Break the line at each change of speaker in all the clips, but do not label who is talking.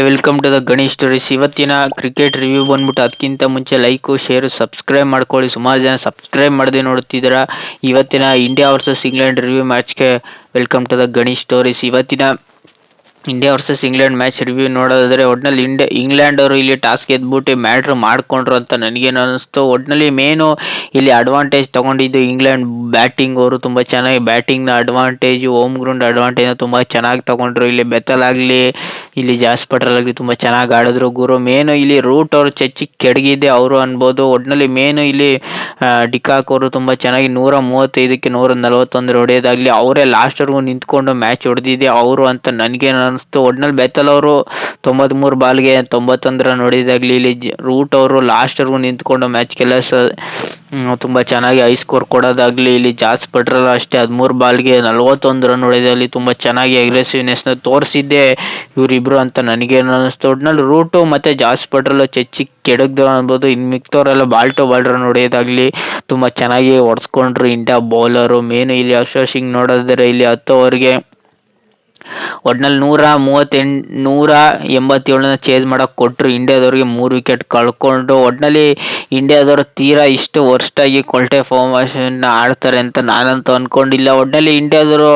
Welcome to the Ganesh stories. ಇವತ್ತಿನ cricket review ಬಂದ್ಬಿಟ್ಟು ಅದಕ್ಕಿಂತ ಮುಂಚೆ ಲೈಕು ಶೇರು ಸಬ್ಸ್ಕ್ರೈಬ್ ಮಾಡ್ಕೊಳ್ಳಿ. ಸುಮಾರು ಜನ ಸಬ್ಸ್ಕ್ರೈಬ್ ಮಾಡದೆ ನೋಡ್ತಿದ್ದೀರಾ. ಇವತ್ತಿನ ಇಂಡಿಯಾ ವರ್ಸಸ್ ಇಂಗ್ಲೆಂಡ್ ರಿವ್ಯೂ ಮ್ಯಾಚ್ಗೆ welcome to the Ganesh stories. ಇವತ್ತಿನ India versus England match review ನೋಡೋದಾದ್ರೆ ಒಟ್ನಲ್ಲಿ ಇಂಗ್ಲೆಂಡ್ ಅವರು ಇಲ್ಲಿ ಟಾಸ್ ಗೆದ್ಬಿಟ್ಟು ಮ್ಯಾಟ್ರ್ ಮಾಡ್ಕೊಂಡ್ರು ಅಂತ ನನಗೇನು ಅನ್ನಿಸ್ತು. ಒಟ್ನಲ್ಲಿ ಮೇನು ಇಲ್ಲಿ ಅಡ್ವಾಂಟೇಜ್ ತಗೊಂಡಿದ್ದು ಇಂಗ್ಲೆಂಡ್ ಬ್ಯಾಟಿಂಗ್. ಅವರು ತುಂಬ ಚೆನ್ನಾಗಿ ಬ್ಯಾಟಿಂಗ್ನ ಅಡ್ವಾಂಟೇಜು, ಹೋಮ್ ಗ್ರೌಂಡ್ ಅಡ್ವಾಂಟೇಜ್ನ ತುಂಬ ಚೆನ್ನಾಗಿ ತಗೊಂಡ್ರು. ಇಲ್ಲಿ ಬೆತ್ತಲ್ ಆಗಲಿ ಇಲ್ಲಿ ಜಾಸ್ ಪಟ್ರಲ್ ಆಗಲಿ ತುಂಬ ಚೆನ್ನಾಗಿ ಆಡಿದ್ರು ಗುರು. ಮೇನು ಇಲ್ಲಿ ರೂಟ್ ಅವರು ಚಚ್ಚಿ ಕೆಡಗಿದ್ದೆ ಅವರು ಅನ್ಬೋದು. ಒಟ್ಟಿನಲ್ಲಿ ಮೇನು ಇಲ್ಲಿ ಡಿಕಾಕ್ ಅವರು ತುಂಬ ಚೆನ್ನಾಗಿ 135ಕ್ಕೆ 141 ಹೊಡೆಯೋದಾಗಲಿ, ಅವರೇ ಲಾಸ್ಟ್ವರೆಗೂ ನಿಂತ್ಕೊಂಡು ಮ್ಯಾಚ್ ಹೊಡೆದಿದ್ದೆ ಅವರು ಅಂತ ನನಗೇನು ಅನ್ನಿಸ್ತು. ಒಟ್ನಲ್ಲಿ ಬೆತ್ತಲ್ ಅವರು 93 ಬಾಲ್ಗೆ 91 ರನ್ ಹೊಡೆಯೋದಾಗಲಿ, ಇಲ್ಲಿ ರೂಟ್ ಅವರು ಲಾಸ್ಟ್ವರೆಗೂ ನಿಂತ್ಕೊಂಡು ಮ್ಯಾಚ್ ತುಂಬ ಚೆನ್ನಾಗಿ ಹೈ ಸ್ಕೋರ್ ಕೊಡೋದಾಗಲಿ, ಇಲ್ಲಿ ಜಾಸ್ ಪಟ್ರಲ್ ಅಷ್ಟೇ 13 ಬಾಲ್ಗೆ 41 ರನ್ ಹೊಡೆಯೋದಾಗಲಿ ತುಂಬ ಚೆನ್ನಾಗಿ ಅಗ್ರೆಸಿವ್ನೆಸ್ನ ತೋರಿಸಿದ್ದೆ ಇವರಿಬ್ರು ಅಂತ ನನಗೇನು ಅನ್ನಿಸ್ತು. ಒಟ್ನಲ್ಲಿ ರೂಟು ಮತ್ತು ಜಾಸ್ ಪಟ್ರಲ್ ಚಚ್ಚಿ ಕೆಡಗ್ದು ಅನ್ಬೋದು. ಇನ್ನು ಮಿಕ್ತವರೆಲ್ಲ ಬಾಲ್ ಟು ಬಾಲ್ ರನ್ ಹೊಡೆಯೋದಾಗಲಿ ತುಂಬ ಚೆನ್ನಾಗಿ ಹೊಡೆಸ್ಕೊಂಡ್ರು ಇಂಡಿಯಾ ಬೌಲರು. ಮೇನು ಇಲ್ಲಿ ಯಶಸ್ವಿ ಸಿಂಗ್ ನೋಡಿದ್ರೆ ಇಲ್ಲಿ 10 ಓವರ್ಗೆ ಒಟ್ನಲ್ಲಿ 187ನ ಚೇಸ್ ಮಾಡೋಕೆ ಕೊಟ್ಟರು. ಇಂಡಿಯಾದವ್ರಿಗೆ 3 ವಿಕೆಟ್ ಕಳ್ಕೊಂಡು ಒಟ್ನಲ್ಲಿ ಇಂಡಿಯಾದವರು ತೀರಾ ಇಷ್ಟು ವರ್ಸ್ಟಾಗಿ ಕೊಲ್ಟೆ ಫಾರ್ಮೇಷನ್ನ ಆಡ್ತಾರೆ ಅಂತ ನಾನಂತೂ ಅಂದ್ಕೊಂಡಿಲ್ಲ. ಒಟ್ನಲ್ಲಿ ಇಂಡಿಯಾದವರು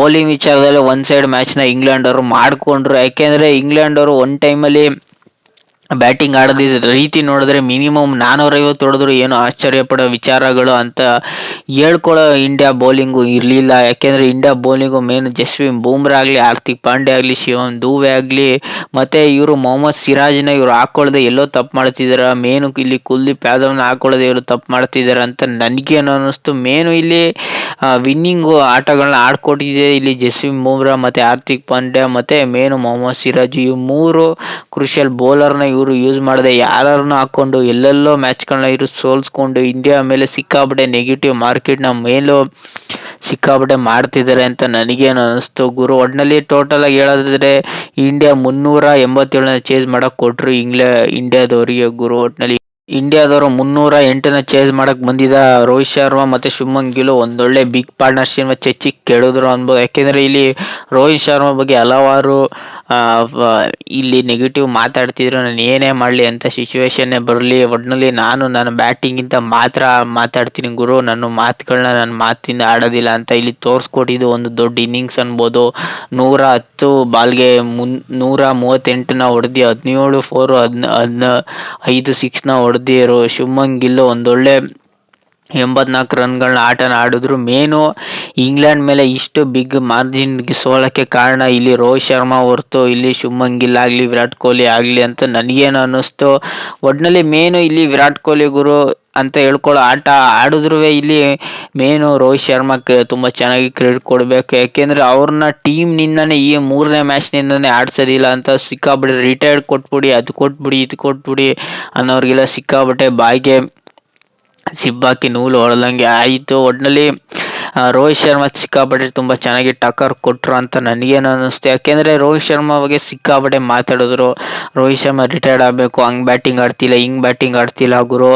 ಬೌಲಿಂಗ್ ವಿಚಾರದಲ್ಲಿ ಒನ್ ಸೈಡ್ ಮ್ಯಾಚ್ನ ಇಂಗ್ಲೆಂಡ್ ಅವರು ಮಾಡಿಕೊಂಡ್ರು. ಯಾಕೆಂದರೆ ಇಂಗ್ಲೆಂಡ್ ಅವರು ಒನ್ ಟೈಮಲ್ಲಿ ಬ್ಯಾಟಿಂಗ್ ಆಡೋದಿದ್ದ ರೀತಿ ನೋಡಿದ್ರೆ ಮಿನಿಮಮ್ 450 ಹೊಡೆದ್ರು ಏನೋ ಆಶ್ಚರ್ಯ ಪಡೋ ವಿಚಾರಗಳು ಅಂತ ಹೇಳ್ಕೊಳ್ಳೋ ಇಂಡಿಯಾ ಬೌಲಿಂಗು ಇರಲಿಲ್ಲ. ಯಾಕೆಂದರೆ India bowling main Jasprit Bumrah ಆಗಲಿ, ಹಾರ್ದಿಕ್ ಪಾಂಡ್ಯ ಆಗಲಿ, ಶಿವಮ್ ದೂಬೆ ಆಗಲಿ ಮತ್ತು ಇವರು ಮೊಹಮ್ಮದ್ ಸಿರಾಜ್ನ ಇವರು ಹಾಕ್ಕೊಳ್ಳದೆ ಎಲ್ಲೋ ತಪ್ಪು ಮಾಡ್ತಿದ್ದಾರೆ. ಮೇನು ಇಲ್ಲಿ ಕುಲ್ದೀಪ್ ಯಾದವ್ನ ಹಾಕ್ಕೊಳ್ಳದೆ ಇವರು ತಪ್ಪು ಮಾಡ್ತಿದ್ದಾರೆ ಅಂತ ನನಗೇನು ಅನ್ನಿಸ್ತು. ಮೇನು ಇಲ್ಲಿ ವಿನ್ನಿಂಗು ಆಟಗಳನ್ನ ಆಡ್ಕೊಟ್ಟಿದೆ ಇಲ್ಲಿ ಜಸ್ಪ್ರೀತ್ ಬೂಮ್ರಾ ಮತ್ತು ಹಾರ್ದಿಕ್ ಪಾಂಡ್ಯ ಮತ್ತು ಮೇನು ಮೊಹಮ್ಮದ್ ಸಿರಾಜ್. ಇವು 3 ಕ್ರೂಷಿಯಲ್ ಬೌಲರ್ನ ಇವರು ಯೂಸ್ ಮಾಡದೆ ಯಾರನ್ನು ಹಾಕ್ಕೊಂಡು ಎಲ್ಲೆಲ್ಲೋ ಮ್ಯಾಚ್ಗಳನ್ನ ಇವರು ಸೋಲ್ಸ್ಕೊಂಡು ಇಂಡಿಯಾ ಮೇಲೆ ಸಿಕ್ಕಾಪಟ್ಟೆ ನೆಗೆಟಿವ್ ಮಾರ್ಕೆಟ್ನ ಮೇಲೂ ಸಿಕ್ಕಾಪಟ್ಟೆ ಮಾಡ್ತಿದ್ದಾರೆ ಅಂತ ನನಗೇನು ಅನ್ನಿಸ್ತು ಗುರು. ಒಟ್ಟಿನಲ್ಲಿ ಟೋಟಲಾಗಿ ಹೇಳೋದಾದ್ರೆ ಇಂಡಿಯಾ 387ನ ಚೇಸ್ ಮಾಡೋಕೆ ಕೊಟ್ಟರು ಇಂಡಿಯಾದವರಿಗೆ ಗುರು. ಒಟ್ಟಿನಲ್ಲಿ ಇಂಡಿಯಾದವರು 308ನ ಚೇಸ್ ಮಾಡಕ್ಕೆ ಬಂದಿದ್ದ ರೋಹಿತ್ ಶರ್ಮಾ ಮತ್ತು ಶುಭ್ಮನ್ ಗಿಲ್ ಒಂದೊಳ್ಳೆ ಬಿಗ್ ಪಾರ್ಟ್ನರ್ಶಿಪ್ ಚಚ್ಚಿ ಕೆಡಿದ್ರು ಅನ್ಬೋದು. ಯಾಕೆಂದರೆ ಇಲ್ಲಿ ರೋಹಿತ್ ಶರ್ಮಾ ಬಗ್ಗೆ ಹಲವಾರು ಇಲ್ಲಿ ನೆಗೆಟಿವ್ ಮಾತಾಡ್ತಿದ್ರು. ನಾನು ಏನೇ ಮಾಡಲಿ ಅಂತ ಸಿಚುವೇಶನ್ನೇ ಬರಲಿ, ಒಟ್ಟಿನಲ್ಲಿ ನನ್ನ ಬ್ಯಾಟಿಂಗಿಂತ ಮಾತ್ರ ಮಾತಾಡ್ತೀನಿ ಗುರು, ನನ್ನ ಮಾತುಗಳನ್ನ ನನ್ನ ಮಾತಿಂದ ಆಡೋದಿಲ್ಲ ಅಂತ ಇಲ್ಲಿ ತೋರಿಸ್ಕೊಟ್ಟಿದ್ದು ಒಂದು ದೊಡ್ಡ ಇನ್ನಿಂಗ್ಸ್ ಅನ್ಬೋದು. 110 ಬಾಲ್ಗೆ 138ನ ಹೊಡೆದು 17 4 5 6ನ ಹೊಡೆದಿರೋ ಶುಭ್ಮನ್ ಗಿಲ್ ಒಂದೊಳ್ಳೆ 84 ರನ್ಗಳನ್ನ ಆಟನ ಆಡಿದ್ರು. ಮೇನು ಇಂಗ್ಲೆಂಡ್ ಮೇಲೆ ಇಷ್ಟು ಬಿಗ್ ಮಾರ್ಜಿನ್ಗೆ ಸೋಲಕ್ಕೆ ಕಾರಣ ಇಲ್ಲಿ ರೋಹಿತ್ ಶರ್ಮಾ ಹೊರತು ಇಲ್ಲಿ ಶುಭ್ಮನ್ ಗಿಲ್ ಆಗಲಿ ವಿರಾಟ್ ಕೊಹ್ಲಿ ಆಗಲಿ ಅಂತ ನನಗೇನು ಅನ್ನಿಸ್ತು. ಒಟ್ಟಿನಲ್ಲಿ ಮೇನು ಇಲ್ಲಿ ವಿರಾಟ್ ಕೊಹ್ಲಿ ಗುರು ಅಂತ ಹೇಳ್ಕೊಳ್ಳೋ ಆಟ ಆಡಿದ್ರೂ ಇಲ್ಲಿ ಮೇನು ರೋಹಿತ್ ಶರ್ಮಾಕ್ಕೆ ತುಂಬ ಚೆನ್ನಾಗಿ ಕ್ರೆಡಿಟ್ ಕೊಡಬೇಕು. ಯಾಕೆಂದರೆ ಅವ್ರನ್ನ ಟೀಮ್ನಿಂದನೇ ಈ 3ನೇ ಮ್ಯಾಚ್ನಿಂದನೇ ಆಡ್ಸೋದಿಲ್ಲ ಅಂತ ಸಿಕ್ಕಾಬಿಡಿ ರಿಟೈರ್ಡ್ ಕೊಟ್ಬಿಡಿ, ಅದು ಕೊಟ್ಬಿಡಿ ಇದು ಕೊಟ್ಬಿಡಿ ಅನ್ನೋರಿಗೆಲ್ಲ ಸಿಕ್ಕಾಬಟ್ಟೆ ಬಾಯಿಗೆ ಸಿಬ್ಬಾಕಿ ನೂಲು ಹೊಡೆದಂಗೆ ಆಯಿತು. ಒಟ್ಟಿನಲ್ಲಿ ರೋಹಿತ್ ಶರ್ಮಾ ಸಿಕ್ಕಾಪಟ್ಟೆ ತುಂಬ ಚೆನ್ನಾಗಿ ಟಕ್ಕರ್ ಕೊಟ್ಟರು ಅಂತ ನನಗೇನು ಅನ್ನಿಸ್ತು. ಯಾಕೆಂದರೆ ರೋಹಿತ್ ಶರ್ಮಾ ಬಗ್ಗೆ ಸಿಕ್ಕಾಪಟ್ಟೆ ಮಾತಾಡಿದ್ರು. ರೋಹಿತ್ ಶರ್ಮಾ ರಿಟೈರ್ಡ್ ಆಗಬೇಕು, ಹಂಗೆ ಬ್ಯಾಟಿಂಗ್ ಆಡ್ತಿಲ್ಲ ಹಿಂಗೆ ಬ್ಯಾಟಿಂಗ್ ಆಡ್ತಿಲ್ಲ ಗುರು,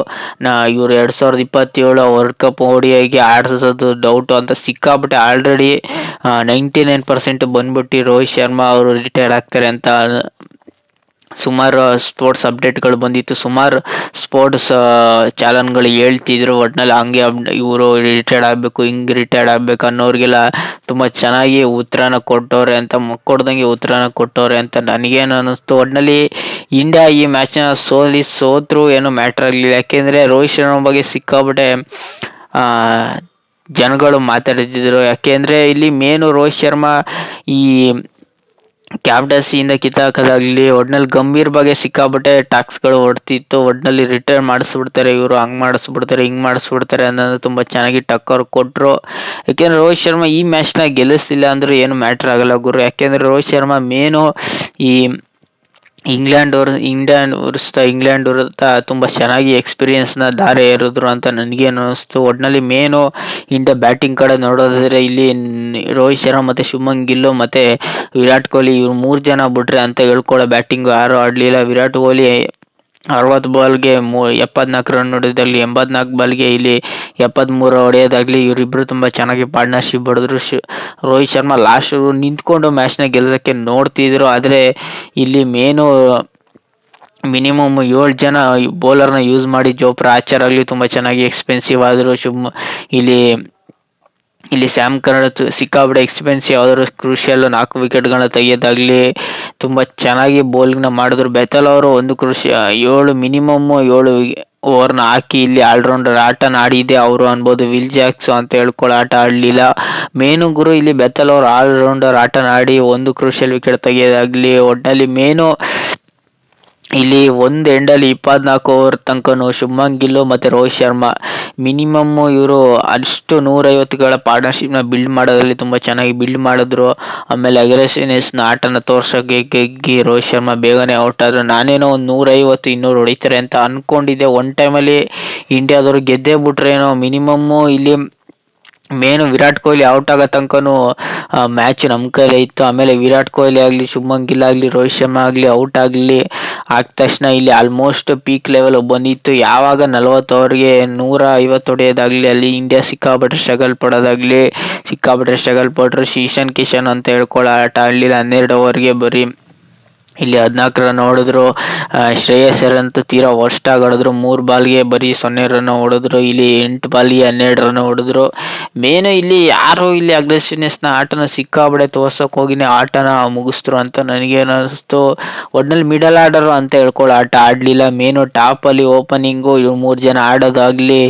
ಇವರು 2027 ವರ್ಲ್ಡ್ ಕಪ್ ODIಗೆ ಆಡಿಸೋದು ಡೌಟು ಅಂತ ಸಿಕ್ಕಾಪಟ್ಟೆ ಆಲ್ರೆಡಿ 99% ಬಂದ್ಬಿಟ್ಟು ರೋಹಿತ್ ಶರ್ಮಾ ಅವರು ರಿಟೈರ್ಡ್ ಆಗ್ತಾರೆ ಅಂತ ಸುಮಾರು ಸ್ಪೋರ್ಟ್ಸ್ ಅಪ್ಡೇಟ್ಗಳು ಬಂದಿತ್ತು. ಸುಮಾರು ಸ್ಪೋರ್ಟ್ಸ್ ಚಾನಲ್ಗಳು ಹೇಳ್ತಿದ್ರು. ಒಟ್ಟಿನಲ್ಲಿ ಹಂಗೆ ಇವರು ರಿಟೈರ್ಡ್ ಆಗಬೇಕು ಹಿಂಗೆ ರಿಟೈರ್ಡ್ ಆಗಬೇಕು ಅನ್ನೋರಿಗೆಲ್ಲ ತುಂಬ ಚೆನ್ನಾಗಿ ಉತ್ತರನ ಕೊಟ್ಟವ್ರೆ ಅಂತ ಮಕ್ಕೊಡ್ದಂಗೆ ಉತ್ತರನ ಕೊಟ್ಟವ್ರೆ ಅಂತ ನನಗೇನು ಅನ್ನಿಸ್ತು. ಒಟ್ಟಿನಲ್ಲಿ ಇಂಡಿಯಾ ಈ ಮ್ಯಾಚ್ನ ಸೋತ್ರು ಏನೂ ಮ್ಯಾಟ್ರ್ ಆಗಲಿಲ್ಲ. ಯಾಕೆಂದರೆ ರೋಹಿತ್ ಶರ್ಮಾ ಬಗ್ಗೆ ಸಿಕ್ಕಾಪಟ್ಟೆ ಜನಗಳು ಮಾತಾಡ್ತಿದ್ರು. ಯಾಕೆಂದರೆ ಇಲ್ಲಿ ಮೇನು ರೋಹಿತ್ ಶರ್ಮಾ ಈ ಕ್ಯಾಪ್ಟನ್ಸಿಯಿಂದ ಕಿತ್ತಾಕೋದಾಗಲಿ, ಒಟ್ಟಿನಲ್ಲಿ ಗಂಭೀರ್ ಬಗ್ಗೆ ಸಿಕ್ಕಾಪಟ್ಟೆ ಟಾಕ್ಸ್ಗಳು ಹೊಡ್ತಿತ್ತು. ಒಟ್ಟಿನಲ್ಲಿ ರಿಟೈರ್ ಮಾಡಿಸ್ಬಿಡ್ತಾರೆ ಇವರು, ಹಂಗೆ ಮಾಡಿಸ್ಬಿಡ್ತಾರೆ ಹಿಂಗೆ ಮಾಡಿಸ್ಬಿಡ್ತಾರೆ ಅನ್ನೋದು ತುಂಬ ಚೆನ್ನಾಗಿ ಟಕ್ಕರ್ ಕೊಟ್ಟರು. ಯಾಕೆಂದರೆ ರೋಹಿತ್ ಶರ್ಮಾ ಈ ಮ್ಯಾಚ್ನ ಗೆಲ್ಲಿಸ್ತಿಲ್ಲ ಅಂದರೂ ಏನು ಮ್ಯಾಟ್ರ್ ಆಗಲ್ಲ ಗುರು. ಯಾಕೆಂದರೆ ರೋಹಿತ್ ಶರ್ಮಾ ಮೇನು ಈ ಇಂಗ್ಲೆಂಡ್ ವಿರುದ್ಧ ತುಂಬ ಚೆನ್ನಾಗಿ ಎಕ್ಸ್ಪೀರಿಯನ್ಸ್ನ ದಾರೆ ಎರೆದ್ರು ಅಂತ ನನಗೇನು ಅನ್ನಿಸ್ತು. ಒಟ್ಟಿನಲ್ಲಿ ಮೇನು ಇಂಡಿಯಾ ಬ್ಯಾಟಿಂಗ್ ಕಡೆ ನೋಡೋದಾದರೆ ಇಲ್ಲಿ ರೋಹಿತ್ ಶರ್ಮಾ ಮತ್ತು ಶುಭ್ಮನ್ ಗಿಲ್ ಮತ್ತು ವಿರಾಟ್ ಕೊಹ್ಲಿ ಇವ್ರು 3 ಜನ ಬಿಟ್ರೆ ಅಂತ ಹೇಳ್ಕೊಳ್ಳೋ ಬ್ಯಾಟಿಂಗು ಯಾರೂ ಆಡಲಿಲ್ಲ. ವಿರಾಟ್ ಕೊಹ್ಲಿ 60 ಬಾಲ್ಗೆ 74 ರನ್ ಹೊಡೆದಾಗಲಿ, 84 ಬಾಲ್ಗೆ ಇಲ್ಲಿ 73 ಹೊಡೆಯೋದಾಗಲಿ, ಇವರಿಬ್ಬರು ತುಂಬ ಚೆನ್ನಾಗಿ ಪಾರ್ಟ್ನರ್ಶಿಪ್ ಹೊಡೆದ್ರು. ರೋಹಿತ್ ಶರ್ಮಾ ಲಾಸ್ಟ್ ನಿಂತ್ಕೊಂಡು ಮ್ಯಾಚ್ನ ಗೆಲ್ಲೋದಕ್ಕೆ ನೋಡ್ತಿದ್ರು. ಆದರೆ ಇಲ್ಲಿ ಮೇನು ಮಿನಿಮಮ್ 7 ಜನ ಬೌಲರ್ನ ಯೂಸ್ ಮಾಡಿ ಜೋಪ್ರಾ ಆರ್ಚರ್ ಆಗಲಿ ತುಂಬ ಚೆನ್ನಾಗಿ ಎಕ್ಸ್ಪೆನ್ಸಿವ್ ಆದರು. ಇಲ್ಲಿ ಇಲ್ಲಿ ಸ್ಯಾಮ್ ಕರ್ನ್ ಸಿಕ್ಕಾಪಟ್ಟೆ ಎಕ್ಸ್ಪೆನ್ಸಿವ್ ಆದರೂ ಕ್ರೂಷಿಯಲ್ 4 ವಿಕೆಟ್ಗಳನ್ನ ತೆಗೆಯೋದಾಗಲಿ ತುಂಬ ಚೆನ್ನಾಗಿ ಬೌಲಿಂಗ್ನ ಮಾಡಿದ್ರು. ಬೆಥಲ್ ಅವರು ಒಂದು ಮಿನಿಮಮ್ 7 ಓವರ್ನ ಹಾಕಿ ಇಲ್ಲಿ ಆಲ್ರೌಂಡರ್ ಆಟನ ಆಡಿದೆ ಅವರು ಅನ್ಬೋದು. ವಿಲ್ ಜಾಕ್ಸ್ ಅಂತ ಹೇಳ್ಕೊಳ್ಳೋ ಆಟ ಆಡಲಿಲ್ಲ. ಮೇನು ಗುರು ಇಲ್ಲಿ ಬೆಥಲ್ ಅವರು ಆಲ್ರೌಂಡರ್ ಆಟನ ಆಡಿ ಒಂದು ಕ್ರೂಷಿಯಲ್ ವಿಕೆಟ್ ತೆಗೆಯೋದಾಗಲಿ, ಒಟ್ಟಿನಲ್ಲಿ ಮೇನು ಇಲ್ಲಿ ಒಂದು ಎಂಡಲ್ಲಿ 24 ಓವರ್ ತನಕನೂ ಶುಭ್ಮನ್ ಗಿಲ್ ಮತ್ತು ರೋಹಿತ್ ಶರ್ಮಾ ಮಿನಿಮಮ್ ಇವರು ಅಷ್ಟು 150ಗಳ ಪಾರ್ಟ್ನರ್ಶಿಪ್ನ ಬಿಲ್ಡ್ ಮಾಡೋದ್ರಲ್ಲಿ ತುಂಬ ಚೆನ್ನಾಗಿ ಬಿಲ್ಡ್ ಮಾಡಿದ್ರು. ಆಮೇಲೆ ಅಗ್ರೆಸಿವ್ನೆಸ್ನ ಆಟನ ತೋರ್ಸೋಕ್ಕೆ ರೋಹಿತ್ ಶರ್ಮಾ ಬೇಗನೆ ಔಟ್ ಆದರು. ನಾನೇನೋ ಒಂದು 150 200 ಹೊಡಿತಾರೆ ಅಂತ ಅಂದ್ಕೊಂಡಿದ್ದೆ. ಒನ್ ಟೈಮಲ್ಲಿ ಇಂಡಿಯಾದವರು ಗೆದ್ದೇ ಬಿಟ್ರೇನೋ. ಮಿನಿಮಮ್ಮು ಇಲ್ಲಿ ಮೇನು ವಿರಾಟ್ ಕೊಹ್ಲಿ ಔಟ್ ಆಗೋ ತನಕನೂ ಮ್ಯಾಚ್ ನಮ್ಮ ಕೈಲೇ ಇತ್ತು. ಆಮೇಲೆ ವಿರಾಟ್ ಕೊಹ್ಲಿ ಆಗಲಿ, ಶುಭ್ಮನ್ ಗಿಲ್ ಆಗಲಿ, ರೋಹಿತ್ ಶರ್ಮಾ ಆಗಲಿ ಔಟ್ ಆಗಲಿ ಆದ ತಕ್ಷಣ ಇಲ್ಲಿ ಆಲ್ಮೋಸ್ಟ್ ಪೀಕ್ ಲೆವೆಲ್ ಬಂದಿತ್ತು. ಯಾವಾಗ 40 ಓವರ್ಗೆ 150 ಹೊಡೆಯೋದಾಗಲಿ, ಅಲ್ಲಿ ಇಂಡಿಯಾ ಸಿಕ್ಕಾಪಟ್ಟೆ ಸ್ಟ್ರಗಲ್ ಪಟ್ಟರು. ಈಶಾನ್ ಕಿಶನ್ ಅಂತ ಹೇಳ್ಕೊಳ್ಳೋ ಆಟ ಆಡಲಿಲ್ಲ. 12 ಓವರ್ಗೆ ಬರೀ ಇಲ್ಲಿ 14 ರನ್ ಹೊಡೆದ್ರು. ಶ್ರೇಯಸ್ ಅಯ್ಯರ್ ಅಂತೂ ತೀರಾ ವರ್ಸ್ಟಾಗಿ ಆಡಿದ್ರು. 3 ಬಾಲ್ಗೆ ಬರೀ 0 ರನ್ ಹೊಡೆದ್ರು. ಇಲ್ಲಿ 8 ಬಾಲ್ಗೆ 12 ರನ್ ಹೊಡೆದ್ರು. ಮೇನು ಇಲ್ಲಿ ಯಾರು ಇಲ್ಲಿ ಅಗ್ರೆಸಿವ್ನೆಸ್ನ ಆಟನ ಸಿಕ್ಕಾಪಟ್ಟೆ ತೋರ್ಸೋಕೆ ಹೋಗಿನೇ ಆಟನ ಮುಗಿಸ್ತರು ಅಂತ ನನಗೇನು ಅನಿಸ್ತು. ಒಟ್ನಲ್ಲಿ ಮಿಡಲ್ ಆರ್ಡರ್ ಅಂತ ಹೇಳ್ಕೊಳ್ಳೋ ಆಟ ಆಡಲಿಲ್ಲ. ಮೇನು ಟಾಪಲ್ಲಿ ಓಪನಿಂಗು ಇವು 3 ಜನ ಆಡೋದಾಗಲಿ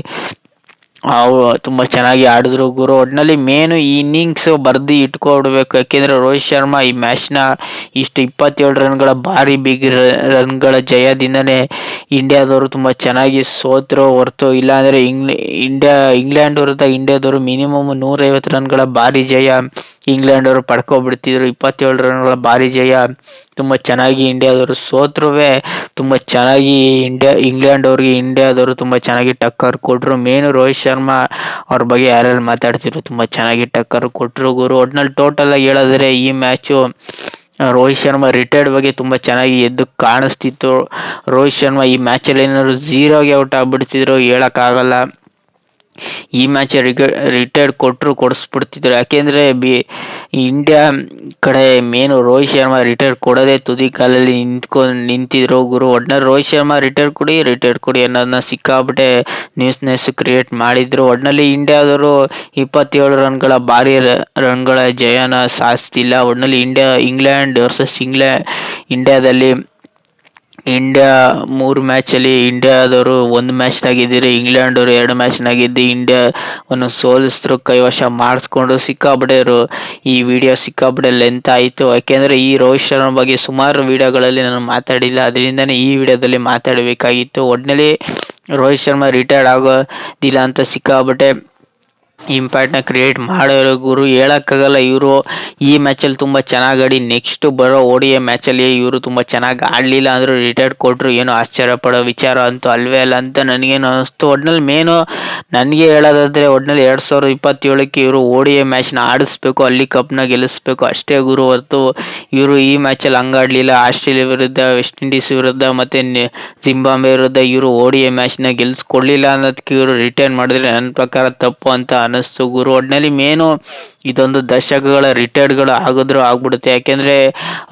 ಅವರು ತುಂಬ ಚೆನ್ನಾಗಿ ಆಡಿದ್ರು ಗುರು. ಒಟ್ಟಿನಲ್ಲಿ ಮೇನು ಈ ಇನ್ನಿಂಗ್ಸ್ ಬರ್ದು ಇಟ್ಕೊಡ್ಬೇಕು. ಯಾಕೆಂದರೆ ರೋಹಿತ್ ಶರ್ಮಾ ಈ ಮ್ಯಾಚ್ನ ಇಷ್ಟು 27 ರನ್ಗಳ ಭಾರಿ ಬಿಗ್ ರನ್ಗಳ ಜಯದಿಂದನೇ ಇಂಡಿಯಾದವರು ತುಂಬ ಚೆನ್ನಾಗಿ ಸೋತರು ಹೊರತು ಇಲ್ಲಾಂದರೆ ಇಂಗ್ಲೆಂಡ್ ವಿರುದ್ಧ ಇಂಡಿಯಾದವರು ಮಿನಿಮಮ್ 150 ರನ್ಗಳ ಭಾರಿ ಜಯ ಇಂಗ್ಲೆಂಡ್ ಅವರು ಪಡ್ಕೊಬಿಡ್ತಿದ್ರು. 27 ರನ್ಗಳ ಭಾರಿ ಜಯ ತುಂಬ ಚೆನ್ನಾಗಿ ಇಂಡಿಯಾದವರು ಸೋತ್ರೂ ತುಂಬ ಚೆನ್ನಾಗಿ ಇಂಡಿಯಾದವರು ತುಂಬ ಚೆನ್ನಾಗಿ ಟಕ್ಕರ್ ಕೊಟ್ಟರು. ಮೇನು ರೋಹಿತ್ ಶರ್ಮಾ ಅವ್ರ ಬಗ್ಗೆ ಯಾರ್ಯಾರು ಮಾತಾಡ್ತಿದ್ರು ತುಂಬ ಚೆನ್ನಾಗಿ ಟಕ್ಕರ್ ಕೊಟ್ಟರು ಗುರು. ಒಟ್ನಲ್ಲಿ ಟೋಟಲ್ ಆಗಿ ಹೇಳಿದ್ರೆ ಈ ಮ್ಯಾಚು ರೋಹಿತ್ ಶರ್ಮಾ ರಿಟೈರ್ಡ್ ಬಗ್ಗೆ ತುಂಬ ಚೆನ್ನಾಗಿ ಎದ್ದು ಕಾಣಿಸ್ತಿತ್ತು. ರೋಹಿತ್ ಶರ್ಮಾ ಈ ಮ್ಯಾಚಲ್ಲಿ ಏನಾದ್ರು 0ಗೆ ಔಟ್ ಆಗಿಬಿಡ್ತಿದ್ರು ಹೇಳೋಕ್ಕಾಗಲ್ಲ. ಈ ಮ್ಯಾಚ್ ರಿಟೈರ್ಡ್ ಕೊಡಿಸ್ಬಿಡ್ತಿದ್ರು. ಯಾಕೆಂದರೆ ಇಂಡಿಯಾ ಕಡೆ ಮೇನು ರೋಹಿತ್ ಶರ್ಮಾ ರಿಟೈರ್ ಕೊಡೋದೇ ತುದಿ ಕಾಲಲ್ಲಿ ನಿಂತಿದ್ರು ಗುರು. ಒಟ್ನಲ್ಲಿ ರೋಹಿತ್ ಶರ್ಮಾ ರಿಟೈರ್ ಕೊಡಿ ಅನ್ನೋದನ್ನ ಸಿಕ್ಕಾಪಟ್ಟೆ ನ್ಯೂಸ್ನೆಸ್ ಕ್ರಿಯೇಟ್ ಮಾಡಿದ್ರು. ಒಟ್ನಲ್ಲಿ ಇಂಡಿಯಾದವರು 27 ರನ್ಗಳ ಭಾರಿ ರನ್ಗಳ ಜಯನ ಸಾಧಿಸ್ತಿಲ್ಲ. ಒಟ್ನಲ್ಲಿ ಇಂಗ್ಲೆಂಡ್ ವರ್ಸಸ್ ಇಂಡಿಯಾದಲ್ಲಿ ಇಂಡಿಯಾ 3 ಮ್ಯಾಚಲ್ಲಿ ಇಂಡಿಯಾದವರು 1 ಮ್ಯಾಚ್ನಾಗಿದ್ದರೆ ಇಂಗ್ಲೆಂಡ್ ಅವರು 2 ಮ್ಯಾಚ್ನಾಗಿದ್ದು ಇಂಡಿಯಾವನ್ನು ಸೋಲಿಸಿದ್ರು, ಕೈವಶ ಮಾಡಿಸ್ಕೊಂಡು. ಸಿಕ್ಕಾಪಟ್ಟೆ ಈ ವಿಡಿಯೋ ಸಿಕ್ಕಾಪಟ್ಟೆ ಲೆಂತ್ ಆಯಿತು. ಯಾಕೆಂದರೆ ಈ ರೋಹಿತ್ ಶರ್ಮಾ ಬಗ್ಗೆ ಸುಮಾರು ವಿಡಿಯೋಗಳಲ್ಲಿ ನಾನು ಮಾತಾಡಿಲ್ಲ, ಅದರಿಂದನೇ ಈ ವಿಡಿಯೋದಲ್ಲಿ ಮಾತಾಡಬೇಕಾಗಿತ್ತು. ಒಟ್ಟಿನಲ್ಲಿ ರೋಹಿತ್ ಶರ್ಮಾ ರಿಟೈರ್ಡ್ ಆಗೋದಿಲ್ಲ ಅಂತ ಸಿಕ್ಕಾಪಟ್ಟೆ ಇಂಪ್ಯಾಕ್ಟ್ನ ಕ್ರಿಯೇಟ್ ಮಾಡೋರು ಗುರು. ಹೇಳೋಕ್ಕಾಗಲ್ಲ. ಇವರು ಈ ಮ್ಯಾಚಲ್ಲಿ ತುಂಬ ಚೆನ್ನಾಗಿ ಆಡಿ ನೆಕ್ಸ್ಟ್ ಬರೋ ODI ಮ್ಯಾಚಲ್ಲಿ ಇವರು ತುಂಬ ಚೆನ್ನಾಗಿ ಆಡಲಿಲ್ಲ ಅಂದರೂ ರಿಟೈರ್ಡ್ ಕೊಟ್ಟರು. ಏನೋ ಆಶ್ಚರ್ಯ ಪಡೋ ವಿಚಾರ ಅಂತೂ ಅಲ್ವೇ ಅಲ್ಲ ಅಂತ ನನಗೇನು ಅನ್ನಿಸ್ತು. ಒಟ್ನಲ್ಲಿ ಮೇನು ನನಗೆ ಹೇಳೋದಾದರೆ ಒಟ್ನಲ್ಲಿ 2027ಕ್ಕೆ ಇವರು ODI ಮ್ಯಾಚ್ನ ಆಡಿಸ್ಬೇಕು, ಅಲ್ಲಿ ಕಪ್ನ ಗೆಲ್ಲಿಸ್ಬೇಕು ಅಷ್ಟೇ ಗುರು. ಹೊರತು ಇವರು ಈ ಮ್ಯಾಚಲ್ಲಿ ಹಂಗಾಡಲಿಲ್ಲ. ಆಸ್ಟ್ರೇಲಿಯಾ ವಿರುದ್ಧ, ವೆಸ್ಟ್ ಇಂಡೀಸ್ ವಿರುದ್ಧ ಮತ್ತು ಜಿಂಬಾಬ್ವೆ ವಿರುದ್ಧ ಇವರು ODI ಮ್ಯಾಚ್ನ ಗೆಲ್ಲಿಸ್ಕೊಡ್ಲಿಲ್ಲ ಅನ್ನೋದಕ್ಕೆ ಇವರು ರಿಟೈರ್ ಮಾಡಿದ್ರೆ ನನ್ನ ಪ್ರಕಾರ ತಪ್ಪು ಅಂತ ಅನ್ನಿಸ್ತು ಗುರು. ಒಟ್ಟಿನಲ್ಲಿ ಮೇನು ಇದೊಂದು ದಶಕಗಳ ರಿಟೈರ್ಡ್ಗಳು ಆಗ್ಬಿಡುತ್ತೆ. ಯಾಕೆಂದರೆ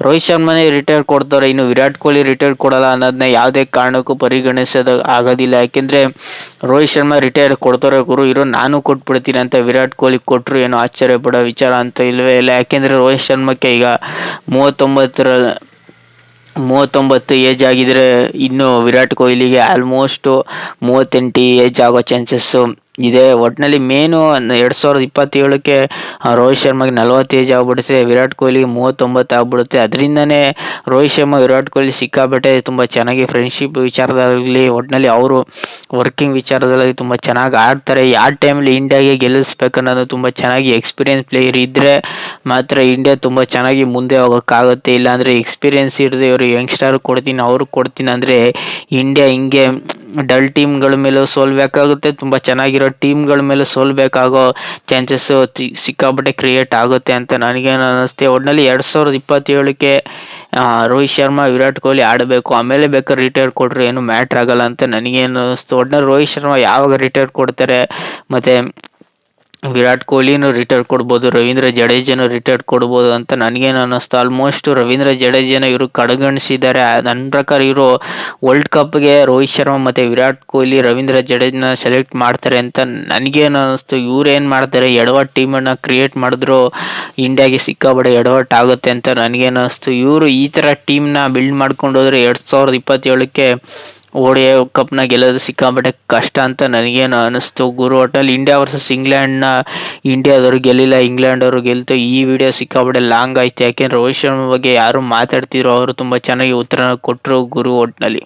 ರೋಹಿತ್ ಶರ್ಮಾನೇ ರಿಟೈರ್ ಕೊಡ್ತಾರೆ, ಇನ್ನು ವಿರಾಟ್ ಕೊಹ್ಲಿ ರಿಟೈರ್ ಕೊಡಲ್ಲ ಅನ್ನೋದನ್ನ ಯಾವುದೇ ಕಾರಣಕ್ಕೂ ಪರಿಗಣಿಸೋದು ಆಗೋದಿಲ್ಲ. ಯಾಕೆಂದರೆ ರೋಹಿತ್ ಶರ್ಮಾ ರಿಟೈರ್ ಕೊಡ್ತಾರೆ ಗುರು, ನಾನು ಕೊಟ್ಬಿಡ್ತೀನಿ ಅಂತ ವಿರಾಟ್ ಕೊಹ್ಲಿ ಕೊಟ್ಟರು ಏನೋ ಆಶ್ಚರ್ಯ ಪಡೋ ವಿಚಾರ ಅಂತ ಇಲ್ಲವೇ ಇಲ್ಲ. ಯಾಕೆಂದರೆ ರೋಹಿತ್ ಶರ್ಮಾಕ್ಕೆ ಈಗ 39 ಏಜ್ ಆಗಿದ್ರೆ ಇನ್ನು ವಿರಾಟ್ ಕೊಹ್ಲಿಗೆ ಆಲ್ಮೋಸ್ಟ್ 38 ಏಜ್ ಆಗೋ ಚಾನ್ಸಸ್ಸು ಇದೆ. ಒಟ್ಟಿನಲ್ಲಿ ಮೇನು 2027ಕ್ಕೆ ರೋಹಿತ್ ಶರ್ಮಾಗೆ 40 ಏಜ್ ಆಗ್ಬಿಡುತ್ತೆ, ವಿರಾಟ್ ಕೊಹ್ಲಿಗೆ 39 ಆಗ್ಬಿಡುತ್ತೆ. ಅದರಿಂದನೇ ರೋಹಿತ್ ಶರ್ಮಾ ವಿರಾಟ್ ಕೊಹ್ಲಿ ಸಿಕ್ಕಾಪಟ್ಟೆ ತುಂಬ ಚೆನ್ನಾಗಿ ಫ್ರೆಂಡ್ಶಿಪ್ ವಿಚಾರದಾಗಲಿ, ಒಟ್ಟಿನಲ್ಲಿ ಅವರು ವರ್ಕಿಂಗ್ ವಿಚಾರದಲ್ಲಿ ತುಂಬ ಚೆನ್ನಾಗಿ ಆಡ್ತಾರೆ. ಯಾವ ಟೈಮಲ್ಲಿ ಇಂಡಿಯಾಗೆ ಗೆಲ್ಲಿಸ್ಬೇಕು ಅನ್ನೋದು ತುಂಬ ಚೆನ್ನಾಗಿ ಎಕ್ಸ್ಪೀರಿಯನ್ಸ್ ಪ್ಲೇಯರ್ ಇದ್ದರೆ ಮಾತ್ರ ಇಂಡಿಯಾ ತುಂಬ ಚೆನ್ನಾಗಿ ಮುಂದೆ ಹೋಗೋಕ್ಕಾಗುತ್ತೆ. ಇಲ್ಲಾಂದರೆ ಎಕ್ಸ್ಪೀರಿಯನ್ಸ್ ಇರದೆ ಇವರು ಯಂಗ್ಸ್ಟರ್ ಕೊಡ್ತೀನಿ ಅಂದರೆ ಇಂಡಿಯಾ ಹಿಂಗೆ ಡಲ್ ಟೀಮ್ಗಳ ಮೇಲೂ ಸೋಲ್ಬೇಕಾಗುತ್ತೆ, ತುಂಬ ಚೆನ್ನಾಗಿರೋ ಟೀಮ್ಗಳ ಮೇಲೆ ಸೋಲ್ಬೇಕಾಗೋ ಚಾನ್ಸಸ್ಸು ಸಿಕ್ಕಾಪಟ್ಟೆ ಕ್ರಿಯೇಟ್ ಆಗುತ್ತೆ ಅಂತ ನನಗೇನು ಅನ್ನಿಸ್ತೆ. ಒಟ್ಟಿನಲ್ಲಿ 2027ಕ್ಕೆ ರೋಹಿತ್ ಶರ್ಮಾ ವಿರಾಟ್ ಕೊಹ್ಲಿ ಆಡಬೇಕು, ಆಮೇಲೆ ಬೇಕಾದ್ರೆ ರಿಟೈರ್ ಕೊಟ್ಟರು ಏನು ಮ್ಯಾಟ್ರ್ ಆಗಲ್ಲ ಅಂತ ನನಗೇನು ಅನ್ನಿಸ್ತು. ಒಟ್ಟಿನಲ್ಲಿ ರೋಹಿತ್ ಶರ್ಮಾ ಯಾವಾಗ ರಿಟೈರ್ ಕೊಡ್ತಾರೆ ಮತ್ತು ವಿರಾಟ್ ಕೊಹ್ಲಿನೂ ರಿಟೈರ್ ಕೊಡ್ಬೋದು, ರವೀಂದ್ರ ಜಡೇಜಾನು ರಿಟೈರ್ ಕೊಡ್ಬೋದು ಅಂತ ನನಗೇನು ಅನ್ನಿಸ್ತು. ಆಲ್ಮೋಸ್ಟ್ ರವೀಂದ್ರ ಜಡೇಜಾನ ಇವರು ಕಡೆಗಣಿಸಿದ್ದಾರೆ. ನನ್ನ ಪ್ರಕಾರ ಇವರು ವರ್ಲ್ಡ್ ಕಪ್ಗೆ ರೋಹಿತ್ ಶರ್ಮಾ ಮತ್ತು ವಿರಾಟ್ ಕೊಹ್ಲಿ, ರವೀಂದ್ರ ಜಡೇಜನ ಸೆಲೆಕ್ಟ್ ಮಾಡ್ತಾರೆ ಅಂತ ನನಗೇನು ಅನ್ನಿಸ್ತು. ಇವ್ರು ಏನು ಮಾಡ್ತಾರೆ, ಎಡವಟ್ಟು ಟೀಮನ್ನು ಕ್ರಿಯೇಟ್ ಮಾಡಿದ್ರು ಇಂಡಿಯಾಗೆ ಸಿಕ್ಕಾಪಟ್ಟೆ ಎಡವಟ್ಟು ಆಗುತ್ತೆ ಅಂತ ನನಗೇನು ಅನ್ನಿಸ್ತು. ಇವರು ಈ ಥರ ಟೀಮ್ನ ಬಿಲ್ಡ್ ಮಾಡ್ಕೊಂಡು ಹೋದರೆ 2027ಕ್ಕೆ ODI ಕಪ್ನ ಗೆಲ್ಲೋದು ಸಿಕ್ಕಾಪಟ್ಟೆ ಕಷ್ಟ ಅಂತ ನನಗೇನು ಅನ್ನಿಸ್ತು ಗುರು. ಒಟ್ಟಲ್ಲಿ ಇಂಡಿಯಾ ವರ್ಸಸ್ ಇಂಗ್ಲೆಂಡ್ನ ಇಂಡಿಯಾದವರು ಗೆಲ್ಲಿಲ್ಲ, ಇಂಗ್ಲೆಂಡ್ ಅವರು ಗೆಲ್ತು. ಈ ವಿಡಿಯೋ ಸಿಕ್ಕಾಪಟ್ಟೆ ಲಾಂಗ್ ಆಯ್ತು, ಯಾಕೆಂದರೆ ರೋಹಿತ್ ಶರ್ಮಾ ಬಗ್ಗೆ ಯಾರು ಮಾತಾಡ್ತಿರೋ ಅವರು ತುಂಬ ಚೆನ್ನಾಗಿ ಉತ್ತರ ಕೊಟ್ಟರು ಗುರು. ಒಟ್ಟಿನಲ್ಲಿ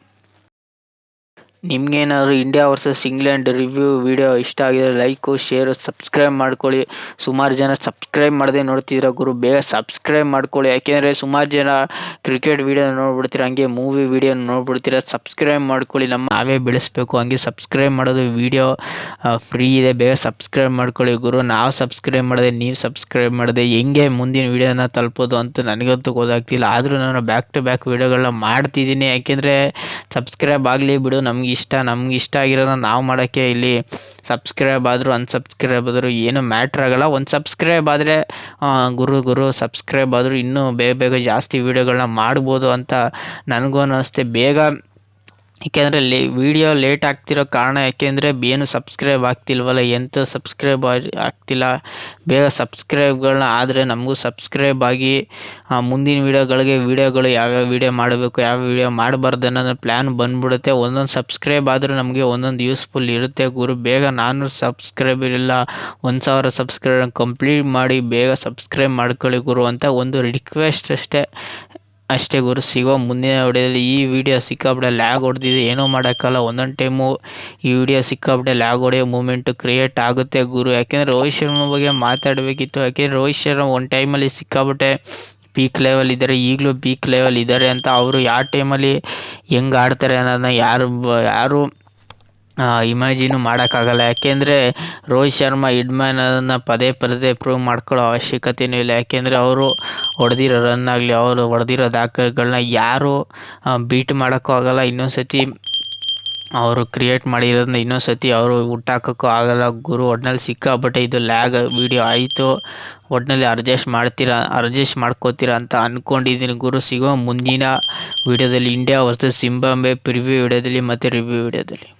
ನಿಮ್ಗೇನಾದ್ರು India versus England review video ಇಷ್ಟ ಆಗಿದೆ, ಲೈಕು ಶೇರು ಸಬ್ಸ್ಕ್ರೈಬ್ ಮಾಡ್ಕೊಳ್ಳಿ. ಸುಮಾರು ಜನ ಸಬ್ಸ್ಕ್ರೈಬ್ ಮಾಡದೆ ನೋಡ್ತಿದ್ದೀರ ಗುರು, ಬೇಗ ಸಬ್ಸ್ಕ್ರೈಬ್ ಮಾಡ್ಕೊಳ್ಳಿ. ಯಾಕೆಂದರೆ ಸುಮಾರು ಜನ ಕ್ರಿಕೆಟ್ ವಿಡಿಯೋ ನೋಡ್ಬಿಡ್ತೀರ, ಹಂಗೆ ಮೂವಿ ವಿಡಿಯೋ ನೋಡ್ಬಿಡ್ತೀರ. ಸಬ್ಸ್ಕ್ರೈಬ್ ಮಾಡ್ಕೊಳ್ಳಿ, ನಾವೇ ಬೆಳೆಸ್ಬೇಕು. ಹಂಗೆ ಸಬ್ಸ್ಕ್ರೈಬ್ ಮಾಡೋದು ವಿಡಿಯೋ ಫ್ರೀ ಇದೆ, ಬೇಗ ಸಬ್ಸ್ಕ್ರೈಬ್ ಮಾಡ್ಕೊಳ್ಳಿ ಗುರು. ನಾವು ಸಬ್ಸ್ಕ್ರೈಬ್ ಮಾಡಿದೆ, ನೀವು ಸಬ್ಸ್ಕ್ರೈಬ್ ಮಾಡಿದೆ, ಹೆಂಗೆ ಮುಂದಿನ ವಿಡಿಯೋನ ತಲುಪೋದು ಅಂತ ನನಗಂತೂ ಗೊತ್ತಾಗ್ತಿಲ್ಲ. ಆದರೂ ನಾನು ಬ್ಯಾಕ್ ಟು ಬ್ಯಾಕ್ ವಿಡಿಯೋಗಳನ್ನ ಮಾಡ್ತಿದ್ದೀನಿ, ಯಾಕೆಂದರೆ ಸಬ್ಸ್ಕ್ರೈಬ್ ಆಗಲಿ ಬಿಡು, ನಮ್ಗೆ ಇಷ್ಟ ಆಗಿರೋದನ್ನ ನಾವು ಮಾಡೋಕ್ಕೆ ಇಲ್ಲಿ ಸಬ್ಸ್ಕ್ರೈಬ್ ಆದರೂ ಅನ್ಸಬ್ಸ್ಕ್ರೈಬ್ ಆದರೂ ಏನು ಮ್ಯಾಟ್ರ್ ಆಗೋಲ್ಲ. ಒಂದು ಸಬ್ಸ್ಕ್ರೈಬ್ ಆದರೆ ಗುರು ಸಬ್ಸ್ಕ್ರೈಬ್ ಆದರೂ ಇನ್ನೂ ಬೇಗ ಜಾಸ್ತಿ ವೀಡಿಯೋಗಳನ್ನ ಮಾಡ್ಬೋದು ಅಂತ ನನಗೂ ಅನ್ನಿಸ್ತೆ. ಬೇಗ ಏಕೆಂದರೆ ವೀಡಿಯೋ ಲೇಟ್ ಆಗ್ತಿರೋ ಕಾರಣ ಯಾಕೆಂದರೆ ಏನು ಸಬ್ಸ್ಕ್ರೈಬ್ ಆಗ್ತಿಲ್ವಲ್ಲ, ಎಂತ ಸಬ್ಸ್ಕ್ರೈಬ್ ಆಗ್ತಿಲ್ಲ. ಬೇಗ ಸಬ್ಸ್ಕ್ರೈಬ್ಗಳನ್ನ ಆದರೆ ನಮಗೂ ಸಬ್ಸ್ಕ್ರೈಬ್ ಆಗಿ ಮುಂದಿನ ವೀಡಿಯೋಗಳು ಯಾವ್ಯಾವ ವೀಡಿಯೋ ಮಾಡಬೇಕು, ಯಾವ ವೀಡಿಯೋ ಮಾಡಬಾರ್ದು ಅನ್ನೋದು ಪ್ಲ್ಯಾನ್ ಬಂದ್ಬಿಡುತ್ತೆ. ಒಂದೊಂದು ಸಬ್ಸ್ಕ್ರೈಬ್ ಆದರೂ ನಮಗೆ ಒಂದೊಂದು ಯೂಸ್ಫುಲ್ ಇರುತ್ತೆ ಗುರು. ಬೇಗ 400 ಸಬ್ಸ್ಕ್ರೈಬರ್ ಇಲ್ಲ 1000 ಸಬ್ಸ್ಕ್ರೈಬರ್ ಕಂಪ್ಲೀಟ್ ಮಾಡಿ ಬೇಗ ಸಬ್ಸ್ಕ್ರೈಬ್ ಮಾಡ್ಕೊಳ್ಳಿ ಗುರು ಅಂತ ಒಂದು ರಿಕ್ವೆಸ್ಟ್ ಅಷ್ಟೇ ಗುರು. ಸಿಗೋ ಮುಂದಿನ ವಿಡಿಯೋದಲ್ಲಿ. ಈ ವಿಡಿಯೋ ಸಿಕ್ಕಾಪಟ್ಟೆ ಲ್ಯಾಗ್ ಹೊಡೆದಿದೆ, ಏನೂ ಮಾಡೋಕ್ಕಲ್ಲ. ಒಂದೊಂದು ಟೈಮು ಈ ವಿಡಿಯೋ ಸಿಕ್ಕಾಪಟ್ಟೆ ಲ್ಯಾಗ್ ಹೊಡೆಯೋ ಮೂಮೆಂಟು ಕ್ರಿಯೇಟ್ ಆಗುತ್ತೆ ಗುರು. ಯಾಕೆಂದರೆ ರೋಹಿತ್ ಶರ್ಮಾ ಬಗ್ಗೆ ಮಾತಾಡಬೇಕಿತ್ತು. ಯಾಕೆಂದರೆ ರೋಹಿತ್ ಶರ್ಮಾ ಒಂದು ಟೈಮಲ್ಲಿ ಸಿಕ್ಕಾಪಟ್ಟೆ ಪೀಕ್ ಲೆವೆಲ್ ಇದ್ದಾರೆ, ಈಗಲೂ ಪೀಕ್ ಲೆವೆಲ್ ಇದ್ದಾರೆ ಅಂತ. ಅವರು ಯಾವ ಟೈಮಲ್ಲಿ ಹೆಂಗೆ ಆಡ್ತಾರೆ ಅನ್ನೋದನ್ನ ಯಾರು ಇಮ್ಯಾಜಿನು ಮಾಡೋಕ್ಕಾಗಲ್ಲ. ಯಾಕೆಂದರೆ ರೋಹಿತ್ ಶರ್ಮಾ ಹಿಡ್ಮ್ಯಾನ್ ಅದನ್ನು ಪದೇ ಪ್ರೂವ್ ಮಾಡ್ಕೊಳ್ಳೋ ಅವಶ್ಯಕತೆಯೂ ಇಲ್ಲ. ಯಾಕೆಂದರೆ ಅವರು ಹೊಡೆದಿರೋ ರನ್ ಆಗಲಿ, ಅವರು ಹೊಡೆದಿರೋ ದಾಖಲೆಗಳನ್ನ ಯಾರೂ ಬೀಟ್ ಮಾಡೋಕ್ಕೂ ಆಗಲ್ಲ. ಇನ್ನೊಂದು ಸತಿ ಅವರು ಕ್ರಿಯೇಟ್ ಮಾಡಿರೋದನ್ನ ಇನ್ನೊಂದು ಸತಿ ಅವರು ಹುಟ್ಟಾಕೋಕ್ಕೂ ಆಗಲ್ಲ ಗುರು. ಒಟ್ನಲ್ಲಿ ಸಿಕ್ಕಾಪಟ್ಟೆ ಇದು ಲ್ಯಾಗ್ ವಿಡಿಯೋ ಆಯಿತು. ಒಟ್ಟಿನಲ್ಲಿ ಅಡ್ಜಸ್ಟ್ ಮಾಡ್ಕೋತೀರಾ ಅಂತ ಅಂದ್ಕೊಂಡಿದ್ದೀನಿ ಗುರು. ಸಿಗೋ ಮುಂದಿನ ವಿಡಿಯೋದಲ್ಲಿ ಇಂಡಿಯಾ ವರ್ಸಸ್ ಜಿಂಬಾಬ್ವೆ ಪ್ರಿವ್ಯೂ ವಿಡಿಯೋದಲ್ಲಿ ಮತ್ತು ರಿವ್ಯೂ ವಿಡಿಯೋದಲ್ಲಿ.